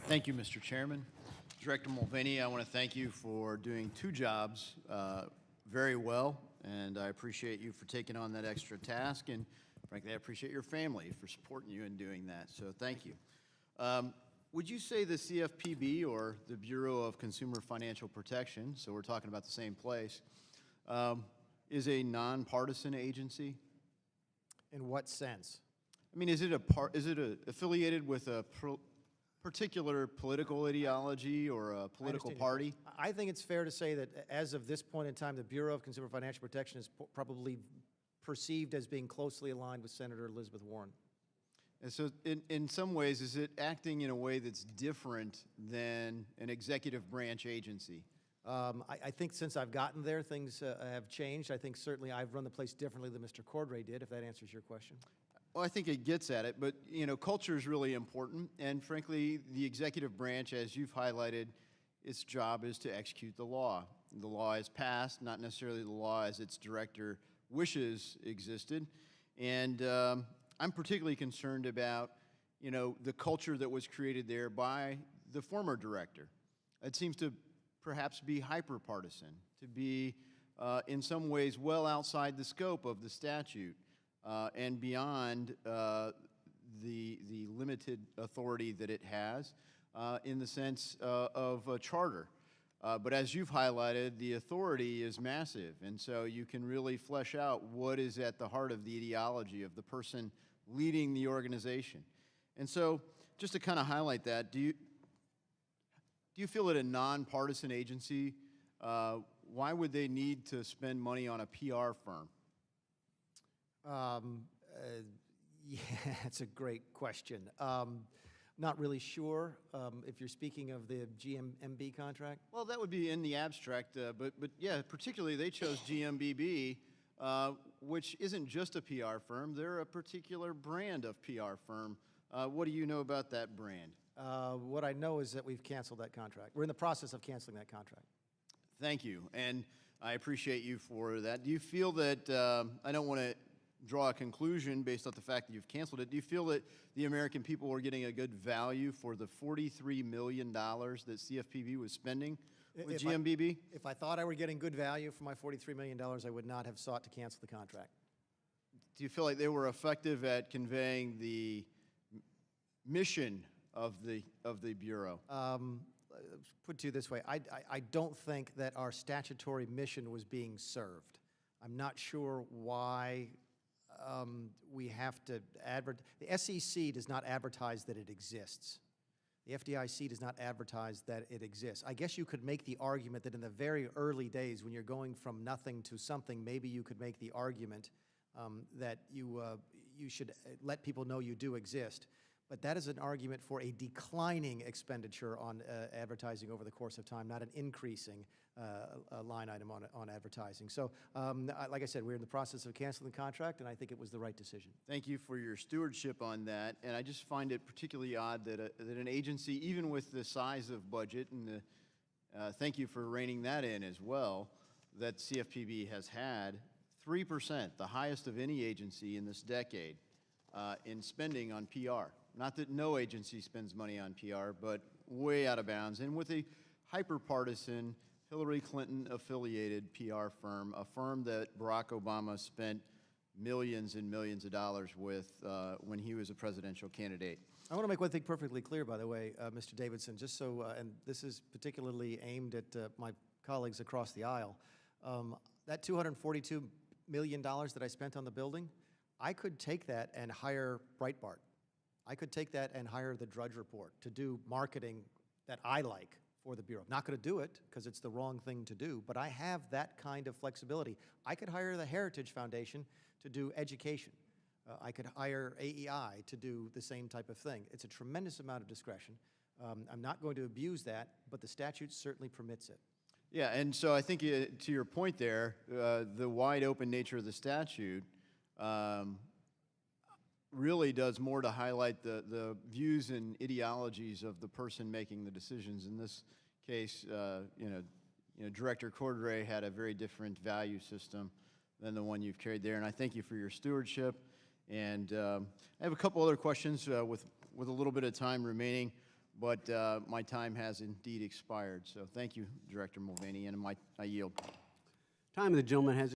Thank you, Mr. Chairman. Director Mulvaney, I want to thank you for doing two jobs very well, and I appreciate you for taking on that extra task, and frankly, I appreciate your family for supporting you in doing that, so thank you. Would you say the CFPB, or the Bureau of Consumer Financial Protection, so we're talking about the same place, is a nonpartisan agency? In what sense? I mean, is it affiliated with a particular political ideology or a political party? I think it's fair to say that as of this point in time, the Bureau of Consumer Financial Protection is probably perceived as being closely aligned with Senator Elizabeth Warren. And so in some ways, is it acting in a way that's different than an executive branch agency? I think since I've gotten there, things have changed. I think certainly I've run the place differently than Mr. Cordray did, if that answers your question. Well, I think it gets at it, but you know, culture is really important, and frankly, the executive branch, as you've highlighted, its job is to execute the law. The law is passed, not necessarily the law as its director wishes existed, and I'm particularly concerned about, you know, the culture that was created there by the former director. It seems to perhaps be hyper-partisan, to be in some ways well outside the scope of the statute. And beyond the limited authority that it has in the sense of a charter. But as you've highlighted, the authority is massive, and so you can really flesh out what is at the heart of the ideology of the person leading the organization. And so, just to kind of highlight that, do you feel that a nonpartisan agency, why would they need to spend money on a PR firm? Yeah, that's a great question. Not really sure if you're speaking of the GMB contract. Well, that would be in the abstract, but yeah, particularly they chose GMBB, which isn't just a PR firm. They're a particular brand of PR firm. What do you know about that brand? What I know is that we've canceled that contract. We're in the process of canceling that contract. Thank you, and I appreciate you for that. Do you feel that, I don't want to draw a conclusion based off the fact that you've canceled it, do you feel that the American people were getting a good value for the $43 million that CFPB was spending with GMBB? If I thought I were getting good value for my $43 million, I would not have sought to cancel the contract. Do you feel like they were effective at conveying the mission of the Bureau? Put to you this way, I don't think that our statutory mission was being served. I'm not sure why we have to advertise. The SEC does not advertise that it exists. The FDIC does not advertise that it exists. I guess you could make the argument that in the very early days when you're going from nothing to something, maybe you could make the argument that you should let people know you do exist. But that is an argument for a declining expenditure on advertising over the course of time, not an increasing line item on advertising. So, like I said, we're in the process of canceling the contract, and I think it was the right decision. Thank you for your stewardship on that, and I just find it particularly odd that, that an agency, even with the size of budget, and thank you for reining that in as well, that CFPB has had 3%, the highest of any agency in this decade, in spending on PR. Not that no agency spends money on PR, but way out of bounds. And with a hyper-partisan, Hillary Clinton-affiliated PR firm, a firm that Barack Obama spent millions and millions of dollars with when he was a presidential candidate. I want to make one thing perfectly clear, by the way, Mr. Davidson, just so, and this is particularly aimed at my colleagues across the aisle. That $242 million that I spent on the building, I could take that and hire Breitbart. I could take that and hire the Drudge Report to do marketing that I like for the Bureau. Not going to do it because it's the wrong thing to do, but I have that kind of flexibility. I could hire the Heritage Foundation to do education. I could hire AEI to do the same type of thing. It's a tremendous amount of discretion. I'm not going to abuse that, but the statute certainly permits it. Yeah, and so I think to your point there, the wide open nature of the statute really does more to highlight the views and ideologies of the person making the decisions. In this case, you know, Director Cordray had a very different value system than the one you've carried there, and I thank you for your stewardship. And I have a couple other questions with a little bit of time remaining. but my time has indeed expired. So thank you, Director Mulvaney, and I yield. Time of the gentleman has